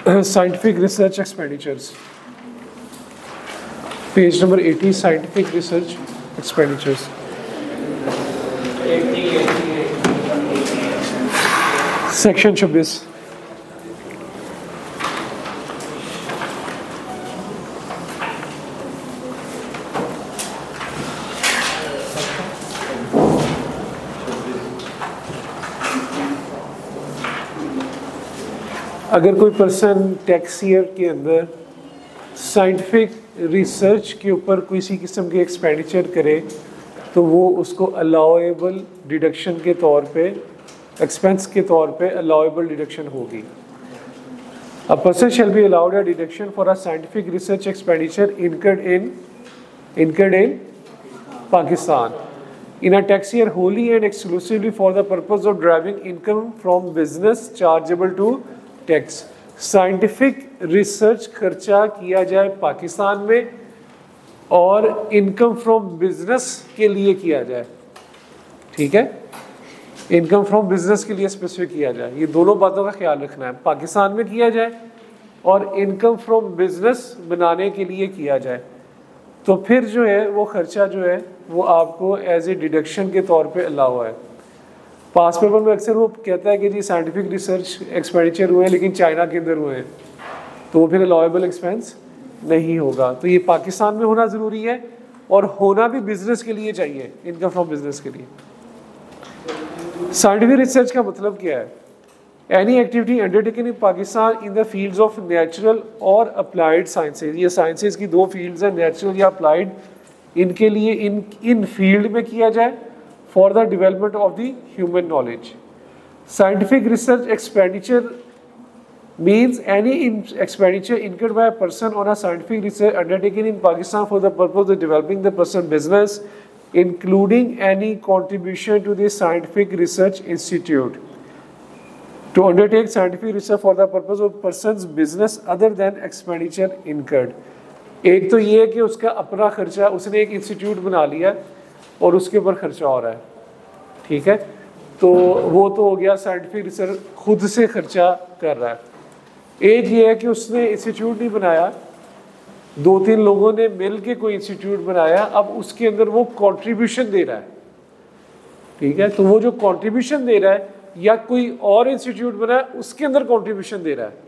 Scientific research expenditures. Page number 80, scientific research expenditures. Section 26. अगर कोई person tax year के अंदर साइंटिफिक रिसर्च के ऊपर किसी किस्म के एक्सपेंडिचर करे तो वो उसको अलाउएबल डिडक्शन के तौर पे, एक्सपेंस के तौर पे अलाउएबल डिडक्शन होगी. अ person shall be allowed a deduction for a scientific research expenditure incurred in Pakistan in a tax year wholly and exclusively for the purpose of deriving income from business chargeable to tax. Scientific research खर्चा किया जाए पाकिस्तान में और income from business के लिए किया जाए. ठीक है, इनकम फ्रॉम बिजनेस के लिए स्पेसिफिक किया जाए. ये दोनों बातों का ख्याल रखना है. पाकिस्तान में किया जाए और इनकम फ्रॉम बिजनेस बनाने के लिए किया जाए तो फिर जो है वो खर्चा जो है वो आपको एज ए डिडक्शन के तौर पे अलाउ है. पास पेपर में अक्सर वो कहता है कि जी साइंटिफिक रिसर्च एक्सपेंडिचर हुए हैं लेकिन चाइना के अंदर हुए हैं तो वो फिर अलाउएबल एक्सपेंस नहीं होगा. तो ये पाकिस्तान में होना ज़रूरी है और होना भी बिजनेस के लिए चाहिए, इनकम फ्रॉम बिजनेस के लिए. साइंटिफिक रिसर्च का मतलब क्या है? Any activity undertaken in Pakistan in the fields of natural और अप्लाइड साइंसेज. ये साइंसेज की दो फील्ड्स हैं, नेचुरल या अप्लाइड. इनके लिए इन फील्ड में किया जाए for the development of the human knowledge. Scientific research expenditure means any expenditure incurred by a person on a scientific research undertaken in Pakistan for the purpose of developing the person's business, including any contribution to the scientific research institute. To undertake scientific research for the purpose of person's business other than expenditure incurred. एक तो ये है कि उसका अपना खर्चा, उसने एक इंस्टीट्यूट बना लिया और उसके ऊपर खर्चा हो रहा है. ठीक है, तो वो तो हो गया साइंटिफिक रिसर्च खुद से खर्चा कर रहा है. एक ये है कि उसने इंस्टीट्यूट नहीं बनाया, दो तीन लोगों ने मिल के कोई इंस्टीट्यूट बनाया, अब उसके अंदर वो कंट्रीब्यूशन दे रहा है. ठीक है, तो वो जो कंट्रीब्यूशन दे रहा है या कोई और इंस्टीट्यूट बनाया उसके अंदर कंट्रीब्यूशन दे रहा है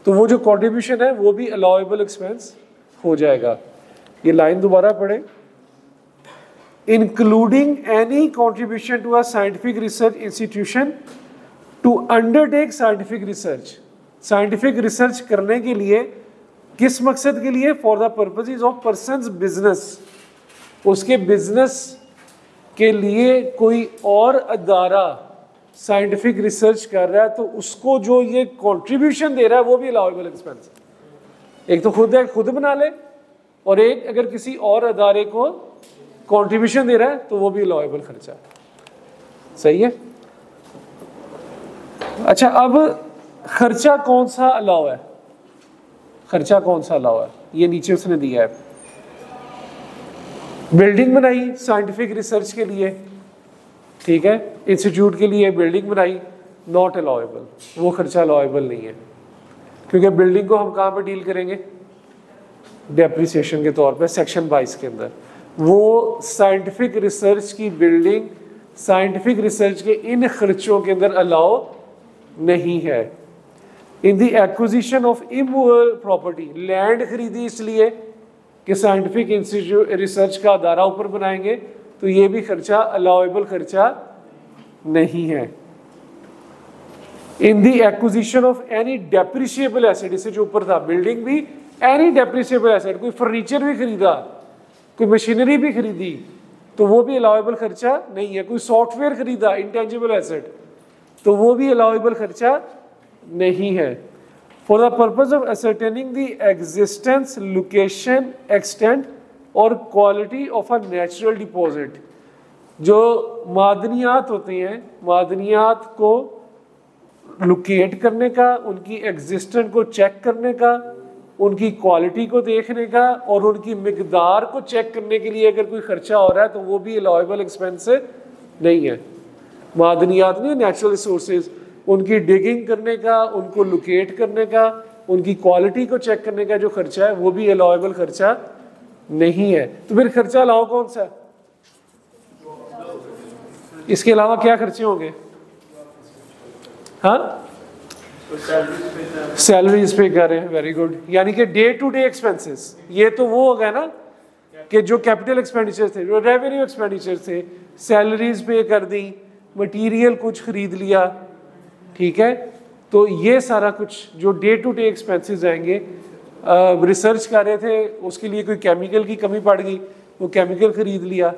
तो वो जो कंट्रीब्यूशन है वो भी अलाउएबल एक्सपेंस हो जाएगा. ये लाइन दोबारा पढ़े. Including any contribution to a scientific research institution to undertake scientific research. Scientific research करने के लिए किस मकसद के लिए? For the purposes of person's business. उसके बिजनेस के लिए कोई और अदारा साइंटिफिक रिसर्च कर रहा है तो उसको जो ये कंट्रीब्यूशन दे रहा है वो भी अलाउएबल एक्सपेंस. एक तो खुद है, खुद बना ले, और एक अगर किसी और अदारे को कंट्रीब्यूशन दे रहा है तो वो भी अलाउएबल खर्चा. सही है. अच्छा, अब खर्चा कौन सा अलाउ है? खर्चा कौन सा अलाउ है? ये नीचे उसने दिया है. बिल्डिंग बनाई साइंटिफिक रिसर्च के लिए, ठीक है, इंस्टीट्यूट के लिए बिल्डिंग बनाई, नॉट अलाउएबल. वो खर्चा अलाउएबल नहीं है क्योंकि बिल्डिंग को हम कहाँ पर डील करेंगे? डेप्रिसिएशन के तौर पे सेक्शन 22 के अंदर. वो साइंटिफिक रिसर्च की बिल्डिंग साइंटिफिक रिसर्च के इन खर्चों के अंदर अलाउ नहीं है. In the acquisition of immovable property, land खरीदी इसलिए कि साइंटिफिक इंस्टीट्यूट रिसर्च का अदारा ऊपर बनाएंगे तो ये भी खर्चा अलाउएबल खर्चा नहीं है. In the acquisition of any depreciable asset, इससे जो ऊपर था बिल्डिंग भी, एनी डेप्रिशिएबल एसेट, कोई फर्नीचर भी खरीदा, कोई मशीनरी भी खरीदी तो वो भी अलाउएबल खर्चा नहीं है. कोई सॉफ्टवेयर खरीदा, इंटेंजिबल एसेट, तो वो भी अलाउएबल खर्चा नहीं है. For the purpose of ascertaining the existence, location, extent or quality of a natural deposit. जो मादनियात होते हैं, मादनियात को लोकेट करने का, उनकी एग्जिस्टेंस को चेक करने का, उनकी क्वालिटी को देखने का और उनकी मिकदार को चेक करने के लिए अगर कोई खर्चा हो रहा है तो वो भी अलाउएबल एक्सपेंस नहीं है. मादनियात नहीं, नेचुरल रिसोर्सेज, उनकी डिगिंग करने का, उनको लोकेट करने का, उनकी क्वालिटी को चेक करने का जो खर्चा है वो भी अलाउएबल खर्चा नहीं है। तो फिर खर्चा अलाउ कौन सा है? इसके अलावा क्या खर्चे होंगे? हाँ, सैलरीज पे कर रहे हैं, वेरी गुड। यानी कि डे टू डे एक्सपेंसेस, ये तो वो हो गया ना कि जो कैपिटल एक्सपेंडिचर थे, जो रेवेन्यू एक्सपेंडिचर थे, सैलरीज पे कर दी, मटेरियल कुछ खरीद लिया, ठीक है। तो ये सारा कुछ जो डे टू डे एक्सपेंसेस आएंगे। रिसर्च कर रहे थे, उसके लिए कोई केमिकल की कमी पड़ गई, वो केमिकल खरीद लिया,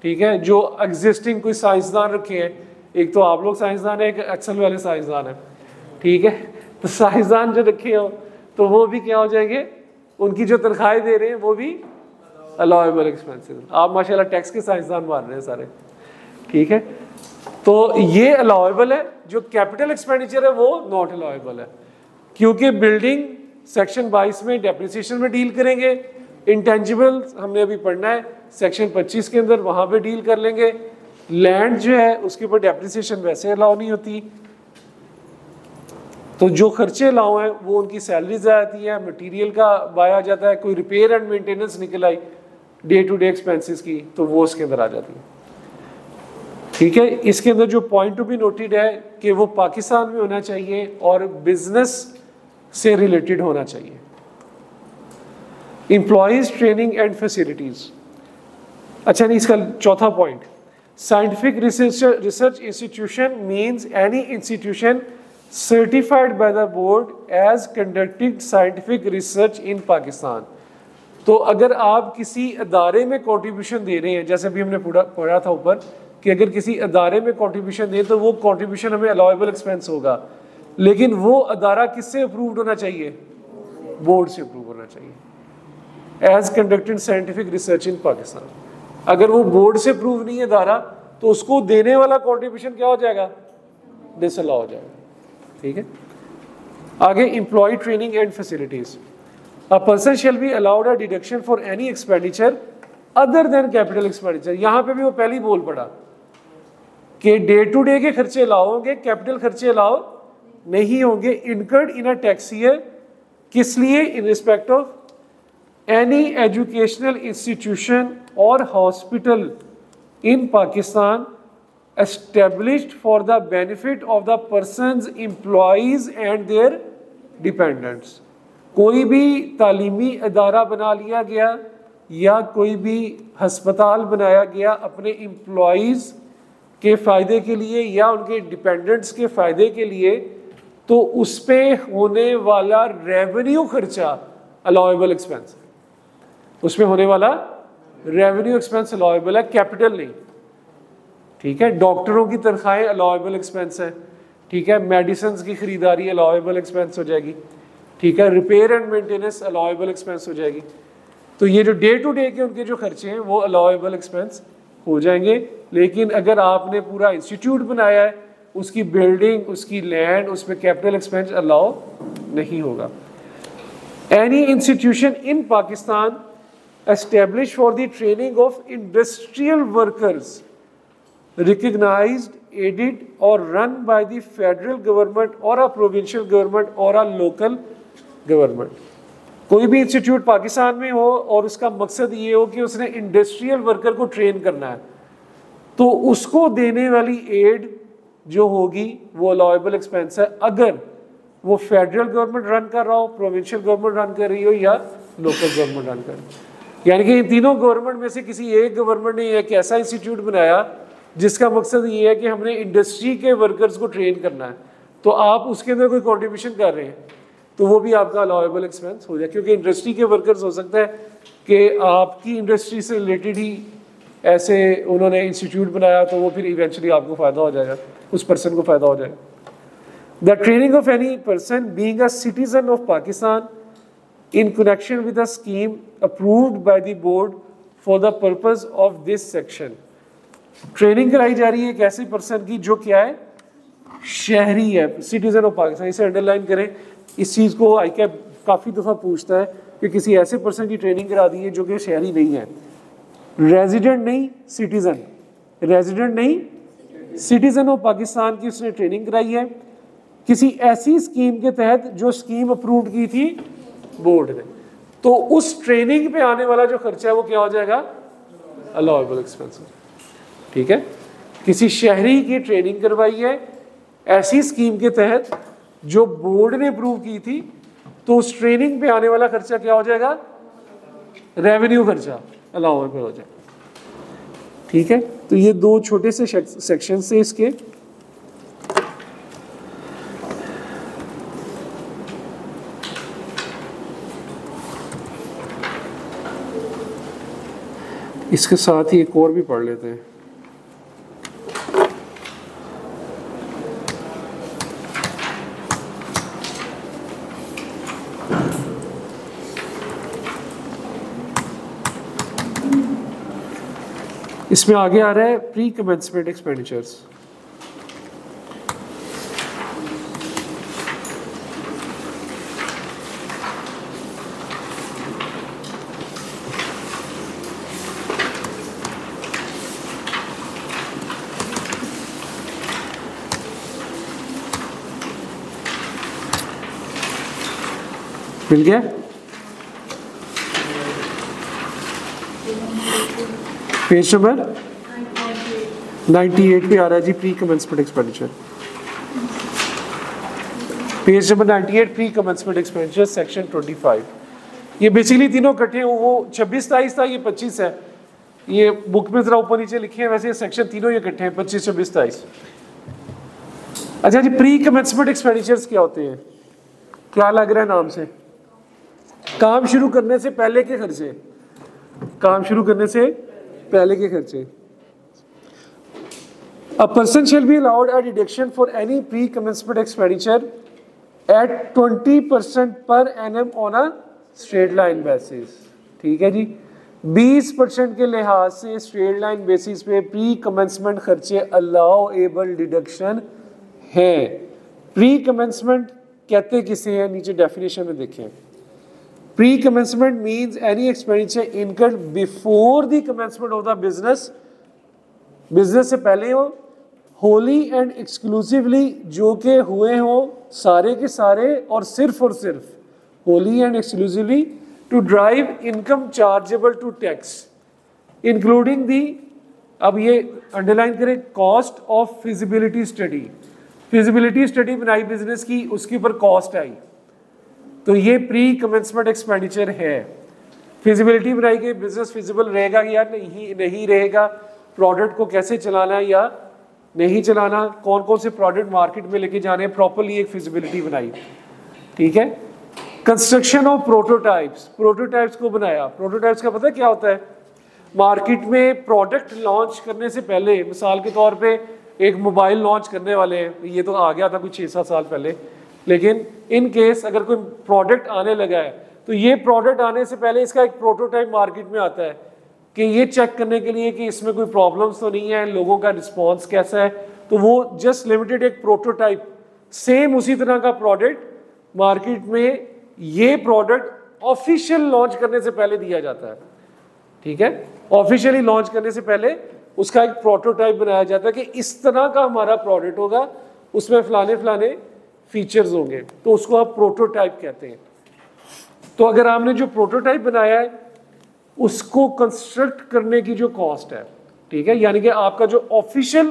ठीक है। जो एग्जिस्टिंग कोई साइंसदान रखे हैं, एक तो आप लोग साइंसदान है, एक एक्सेल वाले साइंसदान है, ठीक है। तो साइंसदान जो रखे हो तो वो भी क्या हो जाएंगे, उनकी जो तनख्वाहें दे रहे हैं वो भी अलाउएबल एक्सपेंसेस। आप माशाल्लाह टैक्स के साइंसदान मान रहे हैं सारे, ठीक है। तो ये अलाउएबल है, जो कैपिटल एक्सपेंडिचर है वो नॉट अलाउएबल है, क्योंकि बिल्डिंग सेक्शन 22 में डेप्रिसिएशन में डील करेंगे, इंटेंजिबल हमने अभी पढ़ना है सेक्शन 25 के अंदर, वहां पे डील कर लेंगे। लैंड जो है उसके ऊपर डेप्रिसिएशन वैसे अलाउ नहीं होती। तो जो खर्चे अलाउ हैं वो उनकी सैलरीज आ जाती है, मटेरियल का बाया जाता है, कोई रिपेयर एंड मेंटेनेंस निकल आई डे टू डे एक्सपेंसेस की, तो वो उसके अंदर आ जाती है, ठीक है। इसके अंदर जो पॉइंट टू बी नोटेड है कि वो पाकिस्तान में होना चाहिए और बिजनेस से रिलेटेड होना चाहिए। Employees training and facilities. अच्छा नहीं, इसका चौथा point, scientific research institution means any institution certified by the board as conducting scientific research in Pakistan. तो अगर आप किसी अदारे में कंट्रीब्यूशन दे रहे हैं, जैसे अभी हमने पढ़ा था ऊपर कि अगर किसी अदारे में कंट्रीब्यूशन दें तो वो कंट्रीब्यूशन हमें अलाउएबल एक्सपेंस होगा, लेकिन वो अदारा किससे अप्रूव्ड होना चाहिए? बोर्ड से अप्रूव होना चाहिए। As conducting scientific research in Pakistan, अगर वो बोर्ड से अप्रूव नहीं है अदारा, तो उसको देने वाला कंट्रीब्यूशन क्या हो जाएगा? डिसअलाउ हो जाएगा, ठीक है। आगे employ training and facilities. A person shall be allowed a deduction for any expenditure other than capital expenditure. यहां पे भी वो पहले ही बोल पड़ा कि डे टू डे के खर्चे अलाउ होंगे, कैपिटल खर्चे अलाउ नहीं होंगे। Incurred in a tax year, किस लिए? In respect of any educational institution or hospital in Pakistan established for the benefit of the persons, employees and their dependents। कोई भी तालीमी अदारा बना लिया गया या कोई भी हस्पताल बनाया गया अपने एम्प्लॉयज़ के फ़ायदे के लिए या उनके डिपेंडेंट्स के फ़ायदे के लिए, तो उस पर होने वाला रेवेन्यू खर्चा अलाउएबल एक्सपेंस है, उसमें होने वाला रेवेन्यू एक्सपेंस अलाउएबल है, कैपिटल नहीं, ठीक है। डॉक्टरों की तनख्वाहें अलाउएबल एक्सपेंस है, ठीक है। मेडिसिन की खरीदारी अलाउएबल एक्सपेंस हो जाएगी, ठीक है। Repair and maintenance allowable expense हो जाएगी। तो ये जो डे टू डे के उनके जो खर्चे हैं वो अलाउएबल एक्सपेंस हो जाएंगे। लेकिन अगर आपने पूरा इंस्टीट्यूट बनाया है, उसकी बिल्डिंग, उसकी लैंड, उस पर कैपिटल एक्सपेंस अलाउ नहीं होगा। Any institution in Pakistan establish for the training of industrial workers recognized, aided or run by the federal government or a provincial government or a local government। कोई भी institute Pakistan में हो और उसका मकसद ये हो कि उसने इंडस्ट्रियल वर्कर को ट्रेन करना है, तो उसको देने वाली एड जो होगी वो अलाउएबल एक्सपेंस है, अगर वो फेडरल गवर्नमेंट रन कर रहा हो, प्रोविंशियल गवर्नमेंट रन कर रही हो या लोकल गवर्नमेंट रन कर रही हो। यानी कि इन तीनों गवर्नमेंट में से किसी एक गवर्नमेंट ने एक ऐसा इंस्टीट्यूट बनाया जिसका मकसद ये है कि हमने इंडस्ट्री के वर्कर्स को ट्रेन करना है, तो आप उसके अंदर कोई कंट्रीब्यूशन कर रहे हैं तो वो भी आपका अलाउएबल एक्सपेंस हो जाए, क्योंकि इंडस्ट्री के वर्कर्स हो सकता है कि आपकी इंडस्ट्री से रिलेटेड ही ऐसे उन्होंने इंस्टीट्यूट बनाया, तो वो फिर इवेंचुअली आपको फ़ायदा हो जाएगा, उस पर्सन को फ़ायदा हो जाएगा। The training of any person being a citizen of Pakistan in connection with a scheme approved by the board for the purpose of this section. Training कराई जा रही है एक ऐसे पर्सन की जो क्या है? शहरी है, सिटीजन ऑफ पाकिस्तान। इसे अंडरलाइन करें, इस चीज़ को आईकैप काफ़ी दफ़ा पूछता है कि किसी ऐसे पर्सन की ट्रेनिंग करा दी है जो कि शहरी नहीं है, रेजिडेंट नहीं, सिटीजन, रेजिडेंट नहीं, सिटीजन ऑफ पाकिस्तान की उसने ट्रेनिंग कराई है। किसी ऐसी स्कीम के तहत जो स्कीम अप्रूव की थी बोर्ड ने, तो उस ट्रेनिंग पे आने वाला जो खर्चा है वो क्या हो जाएगा, अलाउएबल एक्सपेंसेस। ठीक है, किसी शहरी की ट्रेनिंग करवाई है ऐसी स्कीम के तहत जो बोर्ड ने अप्रूव की थी, तो उस ट्रेनिंग पे आने वाला खर्चा क्या हो जाएगा, रेवेन्यू खर्चा, अलाउएबल हो जाएगा। ठीक है, तो ये दो छोटे से सेक्शन से इसके। इसके साथ ही एक और भी पढ़ लेते हैं। इसमें आगे आ रहा है प्री कमेंसमेंट एक्सपेंडिचर्स। मिल गया? पेज नंबर 98 पे आ रहा है जी pre commencement expenditure. Page number 98 pre commencement expenditure section 25। ये बेसिकली तीनों इकट्ठे, वो 26-27 था, ये 25 है। ये बुक में जरा ऊपर नीचे लिखे हैं, वैसे ये सेक्शन तीनों ये इकट्ठे हैं, 25, 26, 27। अच्छा जी, प्री कमेंसमेंट एक्सपेंडिचर्स क्या होते हैं? क्या लग रहा है नाम से? काम शुरू करने से पहले के खर्चे, काम शुरू करने से पहले के खर्चे। A person shall be allowed a deduction for any pre-commencement expenditure at 20% per annum on a straight line basis। ठीक है जी, 20% के लिहाज से स्ट्रेट लाइन बेसिस पे प्री कमेंसमेंट खर्चे अलाउएबल डिडक्शन है। प्री कमेंसमेंट कहते किसे हैं, नीचे डेफिनेशन में देखें। Pre-commencement means any expenditure incurred before the commencement of the business, business से पहले हो, wholly and exclusively जो के हुए हो सारे के सारे और सिर्फ wholly and exclusively to drive income chargeable to tax, including the, अब ये अंडरलाइन करें, cost of feasibility study। feasibility study बनाई बिजनेस की, उसके ऊपर कॉस्ट आई, तो ये प्री कमेंसमेंट एक्सपेंडिचर है। फिजिबिलिटी बनाई कि बिजनेस फिजिबल रहेगा या नहीं रहेगा, प्रोडक्ट को कैसे चलाना है या नहीं चलाना, कौन कौन से प्रोडक्ट मार्केट में लेके जाने, प्रॉपर्ली एक फिजिबिलिटी बनाई। ठीक है, कंस्ट्रक्शन ऑफ प्रोटोटाइप्स, प्रोटोटाइप्स को बनाया। प्रोटोटाइप्स का पता क्या होता है? मार्केट में प्रोडक्ट लॉन्च करने से पहले, मिसाल के तौर पे एक मोबाइल लॉन्च करने वाले हैं, ये तो आ गया था कुछ 6-7 साल पहले, लेकिन इन केस अगर कोई प्रोडक्ट आने लगा है तो ये प्रोडक्ट आने से पहले इसका एक प्रोटोटाइप मार्केट में आता है कि ये चेक करने के लिए कि इसमें कोई प्रॉब्लम्स तो नहीं है, लोगों का रिस्पांस कैसा है। तो वो जस्ट लिमिटेड एक प्रोटोटाइप, सेम उसी तरह का प्रोडक्ट मार्केट में ये प्रोडक्ट ऑफिशियल लॉन्च करने से पहले दिया जाता है। ठीक है, ऑफिशियली लॉन्च करने से पहले उसका एक प्रोटोटाइप बनाया जाता है कि इस तरह का हमारा प्रोडक्ट होगा, उसमें फलाने फीचर्स होंगे, तो उसको आप प्रोटोटाइप कहते हैं। तो अगर आपने जो प्रोटोटाइप बनाया है उसको कंस्ट्रक्ट करने की जो कॉस्ट है, ठीक है, यानी कि आपका जो ऑफिशियल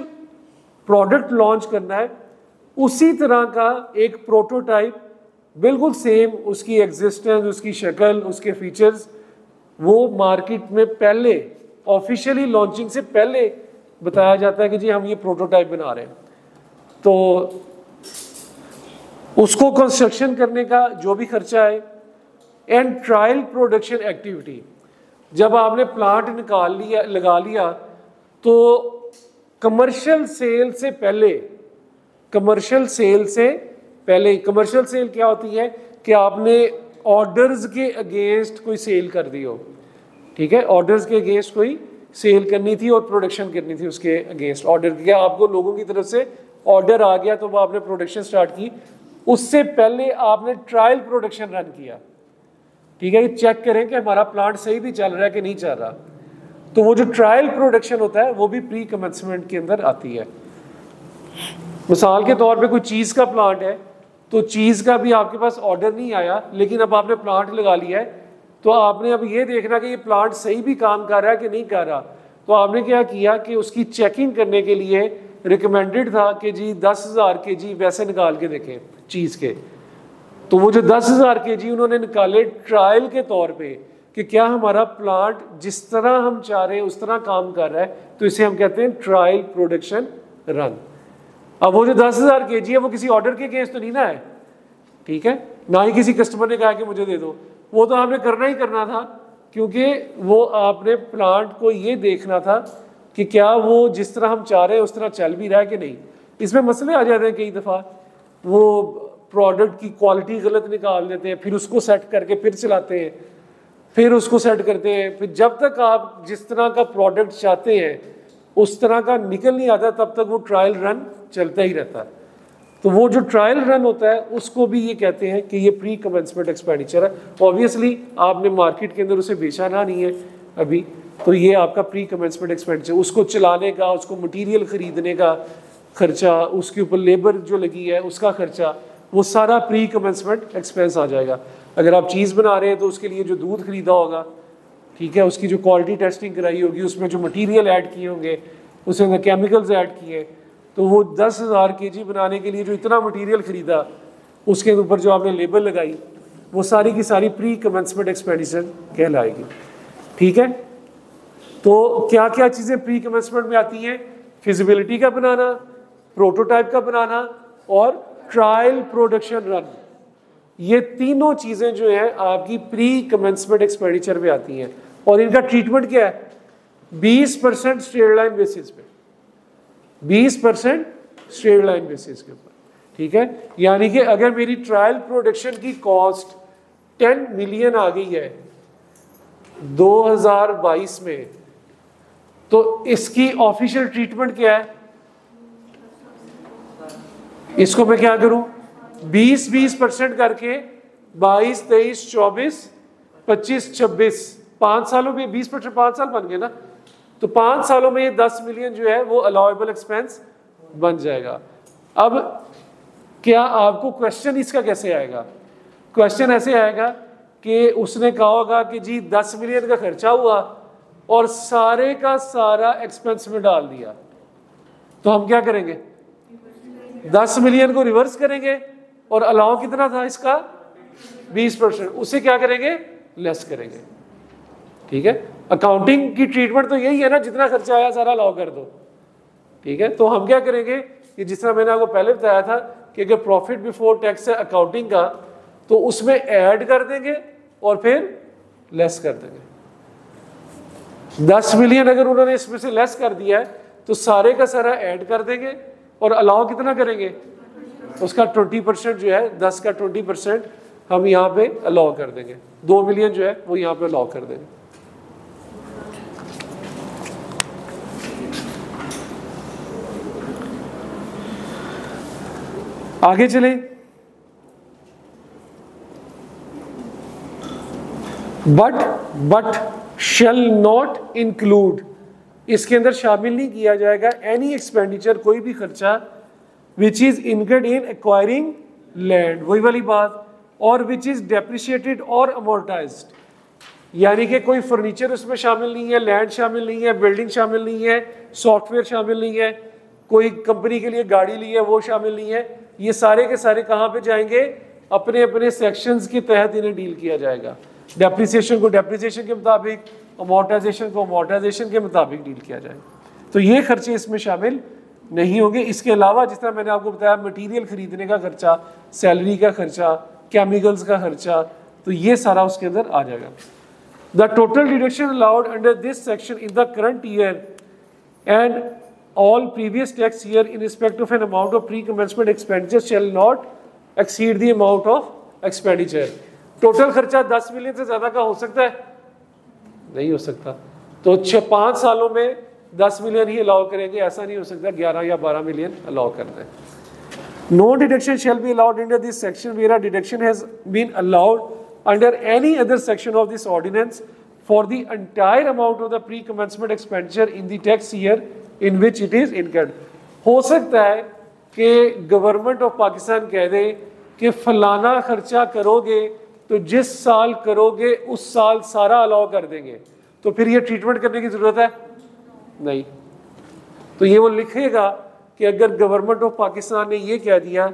प्रोडक्ट लॉन्च करना है उसी तरह का एक प्रोटोटाइप बिल्कुल सेम, उसकी एग्जिस्टेंस, उसकी शक्ल, उसके फीचर्स, वो मार्केट में पहले ऑफिशियली लॉन्चिंग से पहले बताया जाता है कि जी हम ये प्रोटोटाइप बना रहे हैं। तो उसको कंस्ट्रक्शन करने का जो भी खर्चा है, एंड ट्रायल प्रोडक्शन एक्टिविटी, जब आपने प्लांट निकाल लिया, लगा लिया, तो कमर्शियल सेल से पहले, कमर्शियल सेल क्या होती है कि आपने ऑर्डर्स के अगेंस्ट कोई सेल कर दी हो। ठीक है, ऑर्डर्स के अगेंस्ट कोई सेल करनी थी और प्रोडक्शन करनी थी उसके अगेंस्ट ऑर्डर किया, आपको लोगों की तरफ से ऑर्डर आ गया तो वो आपने प्रोडक्शन स्टार्ट की। उससे पहले आपने ट्रायल प्रोडक्शन रन किया। ठीक है, ये चेक करें कि हमारा प्लांट सही भी चल रहा है कि नहीं चल रहा। तो वो जो ट्रायल प्रोडक्शन होता है वो भी प्री कमेंसमेंट के अंदर आती है। मिसाल के तौर पे कोई चीज़ का प्लांट है, तो चीज़ का भी आपके पास ऑर्डर नहीं आया, लेकिन अब आपने प्लांट लगा लिया है, तो आपने अब ये देखना कि ये प्लांट सही भी काम कर रहा है कि नहीं कर रहा। तो आपने क्या किया कि उसकी चेकिंग करने के लिए रिकमेंडेड था कि जी 10,000 kg वैसे निकाल के देखें चीज़ के। तो वो जो 10,000 kg उन्होंने निकाले ट्रायल के तौर पे कि क्या हमारा प्लांट जिस तरह हम चाह रहे हैं उस तरह काम कर रहा है, तो इसे हम कहते हैं ट्रायल प्रोडक्शन रन। अब वो जो 10,000 kg है वो किसी ऑर्डर के अगेंस्ट तो नहीं ना है, ठीक है, ना ही किसी कस्टमर ने कहा कि मुझे दे दो, वो तो आपने करना ही करना था, क्योंकि वो आपने प्लांट को ये देखना था कि क्या वो जिस तरह हम चाह रहे हैं उस तरह चल भी रहा है कि नहीं। इसमें मसले आ जाते हैं कई दफ़ा, वो प्रोडक्ट की क्वालिटी गलत निकाल देते हैं, फिर उसको सेट करके फिर चलाते हैं, फिर उसको सेट करते हैं, फिर जब तक आप जिस तरह का प्रोडक्ट चाहते हैं उस तरह का निकल नहीं आता तब तक वो ट्रायल रन चलता ही रहता है। तो वो जो ट्रायल रन होता है उसको भी ये कहते हैं कि ये प्री कमेंसमेंट एक्सपेंडिचर है। ऑब्वियसली आपने मार्केट के अंदर उसे बेचना नहीं है अभी, तो ये आपका प्री कमेंसमेंट एक्सपेंडिचर, उसको चलाने का, उसको मटेरियल खरीदने का खर्चा, उसके ऊपर लेबर जो लगी है उसका खर्चा, वो सारा प्री कमेंसमेंट एक्सपेंस आ जाएगा। अगर आप चीज़ बना रहे हैं तो उसके लिए जो दूध खरीदा होगा, ठीक है, उसकी जो क्वालिटी टेस्टिंग कराई होगी, उसमें जो मटेरियल ऐड किए होंगे, उसके अंदर केमिकल्स ऐड किए, तो वो 10,000 kg बनाने के लिए जो इतना मटेरियल खरीदा उसके ऊपर जो आपने लेबर लगाई, वो सारी की सारी प्री कमेंसमेंट एक्सपेंडिचर कहलाएगी, ठीक है। तो क्या क्या चीज़ें प्री कमेंसमेंट में आती हैं? फिजिबिलिटी का बनाना, प्रोटोटाइप का बनाना और ट्रायल प्रोडक्शन रन। ये तीनों चीज़ें जो हैं आपकी प्री कमेंसमेंट एक्सपेंडिचर में आती हैं, और इनका ट्रीटमेंट क्या है? 20% स्ट्रेट लाइन बेसिस पे, 20% स्ट्रेट लाइन बेसिस के ऊपर, ठीक है। यानी कि अगर मेरी ट्रायल प्रोडक्शन की कॉस्ट 10 मिलियन आ गई है 2022 में, तो इसकी ऑफिशियल ट्रीटमेंट क्या है? इसको मैं क्या करूं? 20% करके 22, 23, 24, 25, 26, 5 सालों में 20%, 5 साल बन गए ना, तो 5 सालों में ये 10 मिलियन जो है वो अलाउएबल एक्सपेंस बन जाएगा। अब क्या आपको क्वेश्चन इसका कैसे आएगा? क्वेश्चन ऐसे आएगा कि उसने कहा होगा कि जी 10 मिलियन का खर्चा हुआ और सारे का सारा एक्सपेंस में डाल दिया, तो हम क्या करेंगे? 10 मिलियन को रिवर्स करेंगे और अलाउ कितना था इसका? 20%, उसे क्या करेंगे? लेस करेंगे, ठीक है। अकाउंटिंग की ट्रीटमेंट तो यही है ना, जितना खर्चा आया सारा अलाउ कर दो, ठीक है। तो हम क्या करेंगे कि जिस तरह मैंने आपको पहले बताया था कि अगर प्रॉफिट बिफोर टैक्स है अकाउंटिंग का, तो उसमें ऐड कर देंगे और फिर लेस कर देंगे। 10 मिलियन अगर उन्होंने इसमें से लेस कर दिया है तो सारे का सारा ऐड कर देंगे और अलाउ कितना करेंगे? उसका 20% जो है, 10 का 20% हम यहाँ पे अलाउ कर देंगे। 2 मिलियन जो है वो यहाँ पे अलाउ कर देंगे। आगे चले, बट शैल नॉट इंक्लूड, इसके अंदर शामिल नहीं किया जाएगा एनी एक्सपेंडिचर, कोई भी खर्चा which is incurred in acquiring land, वही वाली बात, और विच इज डेप्रिशिएटेड और अमोर्टाइज्ड, यानी कि कोई फर्नीचर उसमें शामिल नहीं है, लैंड शामिल नहीं है, बिल्डिंग शामिल नहीं है, सॉफ्टवेयर शामिल नहीं है, कोई कंपनी के लिए गाड़ी ली है वो शामिल नहीं है। ये सारे के सारे कहाँ पे जाएंगे? अपने अपने सेक्शंस के तहत इन्हें डील किया जाएगा। डेप्रिसिएशन को डेप्रिसिएशन के मुताबिक, अमोर्टाइजेशन को अमोर्टाइजेशन के मुताबिक डील किया जाएगा। तो ये खर्चे इसमें शामिल नहीं होंगे। इसके अलावा जिस तरह मैंने आपको बताया, मटीरियल खरीदने का खर्चा, सैलरी का खर्चा, केमिकल्स का खर्चा, तो ये सारा उसके अंदर आ जाएगा। The total deduction allowed under this section in the current year and all previous tax year in respect of an amount of pre-commencement expenditure shall not exceed the amount of expenditure। Total खर्चा 10 million से ज्यादा का हो सकता है? नहीं हो सकता। तो 5 सालों में 10 मिलियन ही अलाउ करेंगे, ऐसा नहीं हो सकता 11 या 12 मिलियन अलाउ करना है। No deduction shall be allowed under this section where a deduction has been allowed under any other section of this ordinance for the entire amount of the pre-commencement expenditure in the tax year in which it is incurred। हो सकता है कि government of Pakistan कह दे कि फलाना खर्चा करोगे तो जिस साल करोगे उस साल सारा अलाउ कर देंगे, तो फिर ये ट्रीटमेंट करने की जरूरत है नहीं। तो ये वो लिखेगा कि अगर गवर्नमेंट ऑफ पाकिस्तान ने ये कह दिया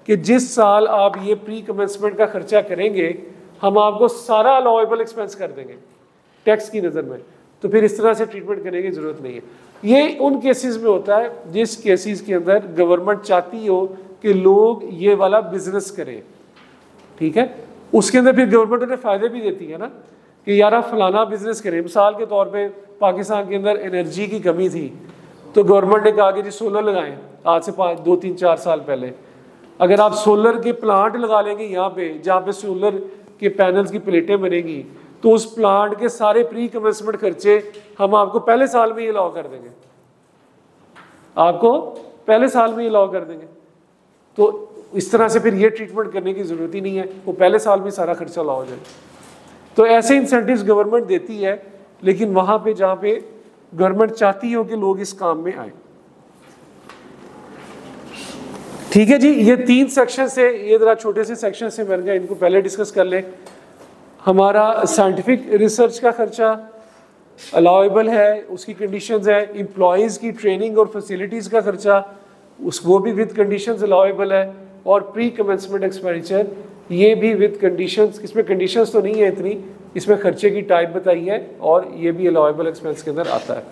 कि जिस साल आप ये प्री कमेंसमेंट का खर्चा करेंगे हम आपको सारा अलाउएबल एक्सपेंस कर देंगे टैक्स की नज़र में, तो फिर इस तरह से ट्रीटमेंट करने की ज़रूरत नहीं है। ये उन केसेस में होता है जिस केसेस के अंदर गवर्नमेंट चाहती हो कि लोग ये वाला बिजनेस करें, ठीक है। उसके अंदर फिर गवर्नमेंट उन्हें फ़ायदे भी देती है ना कि यार आप फलाना बिजनेस करें। मिसाल के तौर पे पाकिस्तान के अंदर एनर्जी की कमी थी तो गवर्नमेंट ने कहा कि जी सोलर लगाएं, आज से 2, 3, 4 साल पहले। अगर आप सोलर के प्लांट लगा लेंगे यहाँ पे जहाँ पे सोलर के पैनल्स की प्लेटें बनेगी तो उस प्लांट के सारे प्री कमेंसमेंट खर्चे हम आपको पहले साल में ही अलाउ कर देंगे, आपको पहले साल में ही अलाउ कर देंगे। तो इस तरह से फिर ये ट्रीटमेंट करने की ज़रूरत ही नहीं है, वो पहले साल में सारा खर्चा अलाउ हो जाए। तो ऐसे इंसेंटिव्स गवर्नमेंट देती है, लेकिन वहाँ पे जहाँ पे गवर्नमेंट चाहती हो कि लोग इस काम में आए। ठीक है जी, ये 3 सेक्शन से, ये जरा छोटे से सेक्शन से बन गए, इनको पहले डिस्कस कर ले। हमारा साइंटिफिक रिसर्च का खर्चा अलाउएबल है, उसकी कंडीशंस है। एम्प्लॉयज़ की ट्रेनिंग और फैसिलिटीज़ का खर्चा वो भी विद कंडीशंस अलाउएबल है। और प्री कमेंसमेंट एक्सपेंडिचर ये भी विद कंडीशंस, इसमें कंडीशंस तो नहीं है इतनी, इसमें खर्चे की टाइप बताई है और ये भी अलाउएबल एक्सपेंस के अंदर आता है।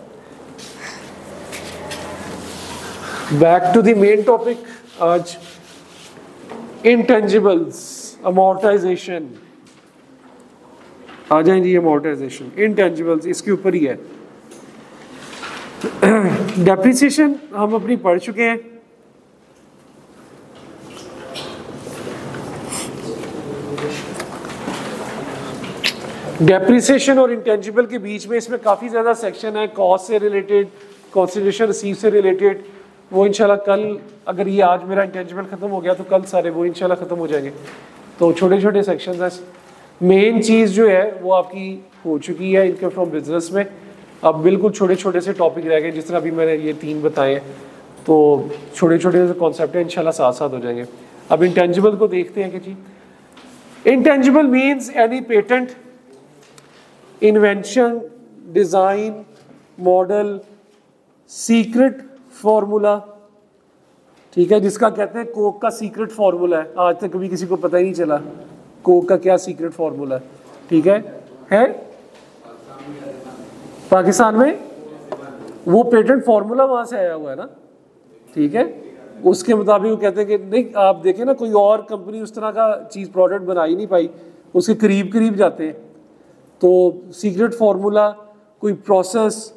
Back to the main topic आज, इंटेंजिबल्स, अमोर्टाइजेशन। आ जाएं जी, अमोर्टाइजेशन, इंटेंजिबल्स इसके ऊपर ही है। डेप्रिसिएशन हम अपनी पढ़ चुके हैं। डेप्रिसिएशन और इंटेंजिबल के बीच में इसमें काफ़ी ज़्यादा सेक्शन है, कॉस्ट से रिलेटेड, कंसिडरेशन रिसीव से रिलेटेड। वो इंशाल्लाह कल, अगर ये आज मेरा इंटेंजिबल ख़त्म हो गया तो कल सारे वो इंशाल्लाह ख़त्म हो जाएंगे। तो छोटे छोटे सेक्शंस हैं। मेन चीज़ जो है वो आपकी हो चुकी है इनकम फ्रॉम बिजनेस में। अब बिल्कुल छोटे छोटे से टॉपिक रह गए, जिस तरह अभी मैंने ये 3 बताए हैं, तो छोटे छोटे से कॉन्सेप्ट हैं, इंशाल्लाह साथ साथ हो जाएंगे। अब इंटेंजिबल को देखते हैं कि जी, intangible means any patent, invention, design, model, secret formula, ठीक है, जिसका कहते हैं कोक का सीक्रेट फार्मूला है। आज तक कभी किसी को पता ही नहीं चला कोक का क्या सीक्रेट फार्मूला है, ठीक है पाकिस्तान में वो पेटेंट फार्मूला वहाँ से आया हुआ है ना, ठीक है। उसके मुताबिक वो कहते हैं कि नहीं, आप देखें ना, कोई और कंपनी उस तरह का चीज़ प्रोडक्ट बना ही नहीं पाई, उसके करीब करीब जाते हैं। तो सीक्रेट फार्मूला, कोई प्रोसेस,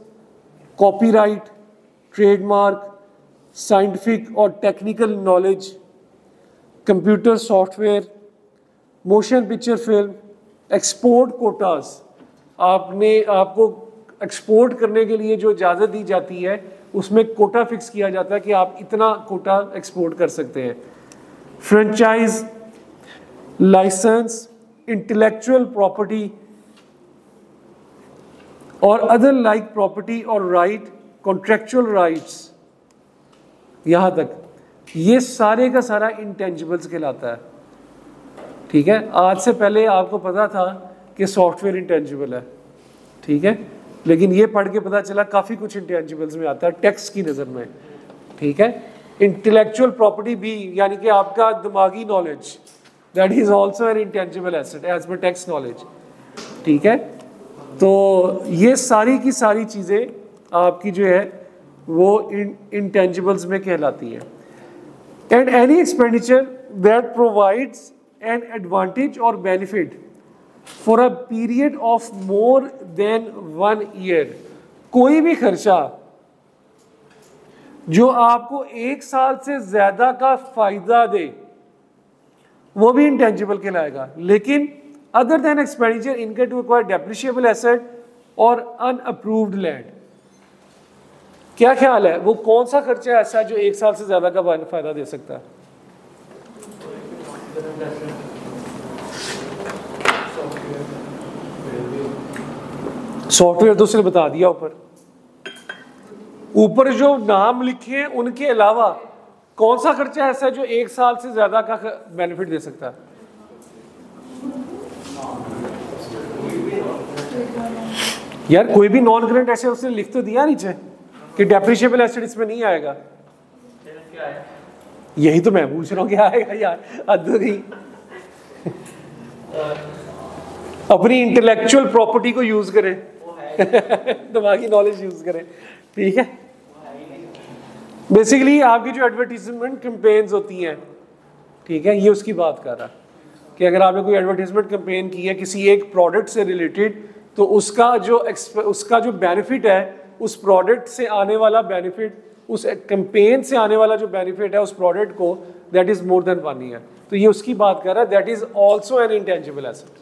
कॉपीराइट, ट्रेडमार्क, साइंटिफिक और technical knowledge, computer software, motion picture film, export quotas, आपको एक्सपोर्ट करने के लिए जो इजाज़त दी जाती है उसमें कोटा फिक्स किया जाता है कि आप इतना कोटा एक्सपोर्ट कर सकते हैं। फ्रेंचाइज, लाइसेंस, इंटेलेक्चुअल प्रॉपर्टी और अदर लाइक प्रॉपर्टी और राइट, कॉन्ट्रेक्चुअल राइट्स, यहाँ तक ये सारे का सारा इंटेंजिबल्स कहलाता है, ठीक है। आज से पहले आपको पता था कि सॉफ्टवेयर इंटेंजिबल है, ठीक है, लेकिन ये पढ़ के पता चला काफ़ी कुछ इंटेंजिबल्स में आता है टैक्स की नज़र में, ठीक है। इंटेलेक्चुअल प्रॉपर्टी भी, यानी कि आपका दिमागी knowledge, that is also an intangible asset as per tax knowledge, ठीक है। तो ये सारी की सारी चीज़ें आपकी जो है वो इंटेंजिबल्स में कहलाती है। And any expenditure that provides an advantage or benefit for a period of more than 1 year, कोई भी खर्चा जो आपको 1 साल से ज्यादा का फायदा दे वो भी इंटेंजिबल कहलाएगा। लेकिन other than expenditure income to acquire depreciable asset और अनअप्रूव्ड लैंड, क्या ख्याल है वो कौन सा खर्चा ऐसा है जो 1 साल से ज्यादा का फायदा दे सकता है? सॉफ्टवेयर तो उसने बता दिया ऊपर जो नाम लिखे हैं उनके अलावा कौन सा खर्चा ऐसा है जो 1 साल से ज्यादा का बेनिफिट दे सकता है? यार कोई भी नॉन करंट एसेट उसने लिख तो दिया नीचे कि डेप्रिशिएबल एसेट इसमें नहीं आएगा। यही तो मैं पूछ रहा हूँ, क्या आएगा यार? हद हो गई। अपनी इंटेलेक्चुअल प्रॉपर्टी को यूज करें, दिमागी नॉलेज यूज करें, ठीक है। बेसिकली आपकी जो एडवर्टीजमेंट कैंपेन्स होती हैं, ठीक है, ये उसकी बात कर रहा है कि अगर आपने कोई एडवर्टीजमेंट कैंपेन की है किसी एक प्रोडक्ट से रिलेटेड, तो उसका जो बेनिफिट है, उस प्रोडक्ट से आने वाला बेनिफिट, उस कैंपेन से आने वाला जो बेनिफिट है उस प्रोडक्ट को, that is more than 1 year. तो ये उसकी बात कर रहा है, that is also an intangible asset,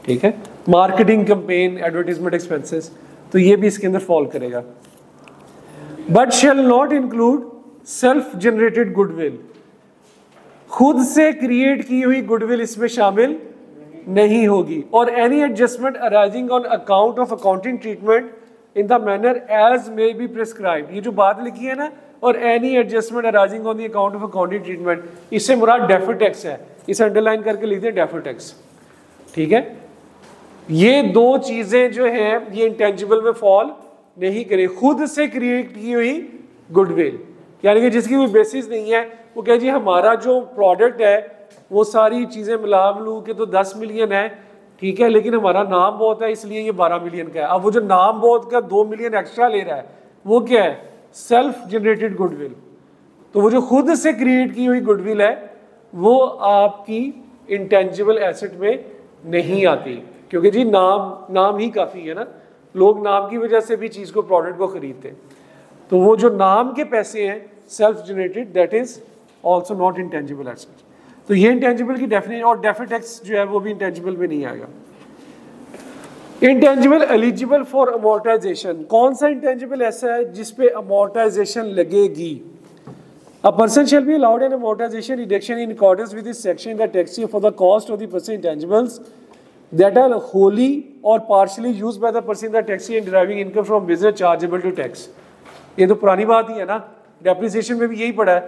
ठीक है। मार्केटिंग कैंपेन, एडवर्टीजमेंट एक्सपेंसेस, तो ये भी इसके अंदर फॉल करेगा। But shall not include self generated goodwill, खुद से क्रिएट की हुई गुडविल इसमें शामिल नहीं होगी। और any adjustment arising on account of accounting treatment in the manner as may be prescribed, ये जो बात लिखी है ना, और any adjustment arising on the account of accounting treatment, इससे मुराद डेफर्ड टैक्स है, इसे अंडरलाइन करके लिख दें डेफर्ड टैक्स, ठीक है। ये दो चीजें जो हैं ये इंटेंजिबल में फॉल नहीं करे। खुद से क्रिएट की हुई गुडविल, यानी कि जिसकी कोई बेसिस नहीं है, वो कहे जी हमारा जो प्रोडक्ट है वो सारी चीजें मिला मिलू के तो 10 मिलियन है, ठीक है, लेकिन हमारा नाम बहुत है इसलिए ये 12 मिलियन का है। अब वो जो नाम बहुत का 2 मिलियन एक्स्ट्रा ले रहा है वो क्या है? Self generated goodwill. तो वो जो खुद से क्रिएट की हुई गुडविल है वो आपकी इंटेंजिबल एसेट में नहीं आती, क्योंकि जी नाम ही काफी है ना, लोग नाम की वजह से भी चीज को, प्रोडक्ट को खरीदते। तो वो जो नाम के पैसे हैं self generated, that is also not intangible asset. तो ये इंटेंजिबल की डेफिनेशन, और डेफर्ड टैक्स जो है वो भी इंटेंजिबल में नहीं आएगा। इंटेंजिबल एलिजिबल फॉर अमोर्टाइजेशन, कौन सा इंटेंजिबल ऐसा है जिसपे अमोर्टाइजेशन लगेगी? A person shall be allowed an amortization reduction in accordance with this section in the tax year for the cost of the person intangibles that are wholly or partially used by the person in the tax year in deriving income from business chargeable to tax। ये तो पुरानी बात ही है ना, depreciation में भी यही पड़ा है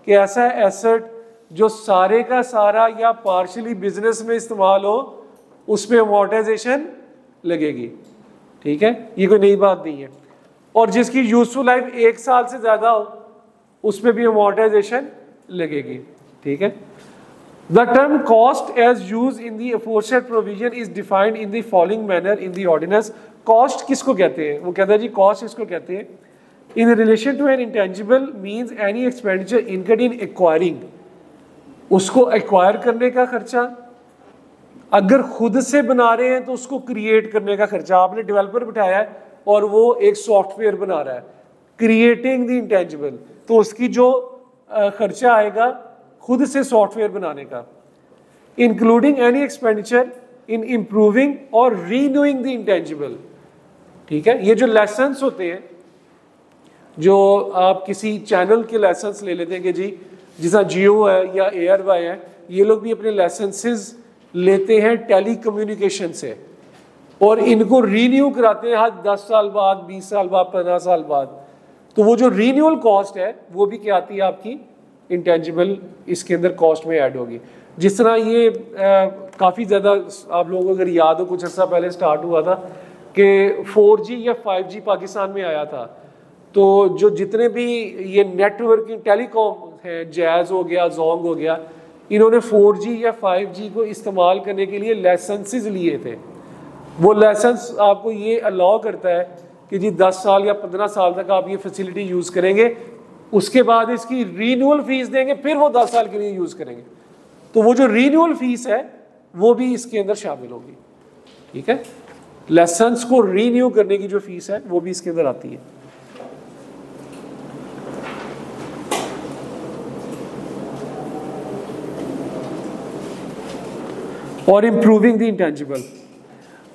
कि ऐसा एसेट जो सारे का सारा या पार्शियली बिजनेस में इस्तेमाल हो उसमें अमोर्टाइजेशन लगेगी, ठीक है, ये कोई नई बात नहीं है। और जिसकी यूजफुल लाइफ 1 साल से ज्यादा हो उसमें भी अमोर्टाइजेशन लगेगी, ठीक है। The term cost as use in the aforesaid provision is defined in the following manner in the ordinance. Cost किसको कहते हैं? वो कहता है जी कॉस्ट इसको कहते हैं, in relation to an intangible means any expenditure incurred in acquiring, उसको एक्वायर करने का खर्चा, अगर खुद से बना रहे हैं तो उसको क्रिएट करने का खर्चा। आपने डेवलपर बिठाया है और वो एक सॉफ्टवेयर बना रहा है, क्रिएटिंग द इंटेंजिबल, तो उसकी जो खर्चा आएगा खुद से सॉफ्टवेयर बनाने का। Including any expenditure in improving और रीन्यूइंग द इंटेंजिबल, ठीक है। ये जो लाइसेंस होते हैं, जो आप किसी चैनल के लाइसेंस ले लेते हैं कि जी जैसा जियो है या एयरवाई है, ये लोग भी अपने लाइसेंसेस लेते हैं टेली कम्युनिकेशन से और इनको रीन्यू कराते हैं हर 10 साल बाद, 20 साल बाद, 15 साल बाद। तो वो जो रीन्यूअल कॉस्ट है वो भी क्या आती है आपकी इंटेंजिबल, इसके अंदर कॉस्ट में ऐड होगी। जिस तरह ये काफ़ी ज़्यादा आप लोगों को अगर याद हो, कुछ अर्सा पहले स्टार्ट हुआ था कि 4G या 5G पाकिस्तान में आया था, तो जो जितने भी ये नेटवर्किंग टेलीकॉम है, जैज़ हो गया, जोंग हो गया, इन्होंने 4G या 5G को इस्तेमाल करने के लिए लाइसेंसेस लिए थे। वो लाइसेंस आपको ये अलाउ करता है कि जी 10 साल या 15 साल तक आप ये फैसिलिटी यूज़ करेंगे, उसके बाद इसकी रीन्यूअल फीस देंगे, फिर वो 10 साल के लिए यूज़ करेंगे। तो वो जो रीन्यूअल फीस है वो भी इसके अंदर शामिल होगी, ठीक है। लाइसेंस को रीन्यू करने की जो फीस है वो भी इसके अंदर आती है। और improving the intangible.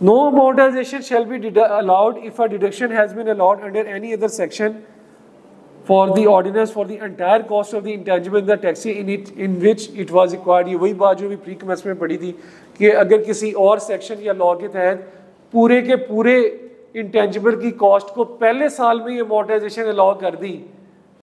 No amortization shall be allowed if a deduction has been allowed under any other section for the ordinance for the entire cost of the intangible in the tax year in which it was acquired। ये वही बात जो भी pre commence में पढ़ी थी कि अगर किसी और सेक्शन या लॉ के तहत पूरे के पूरे इंटेंजिबल की कॉस्ट को पहले साल में ये अमोर्टाइजेशन अलाउ कर दी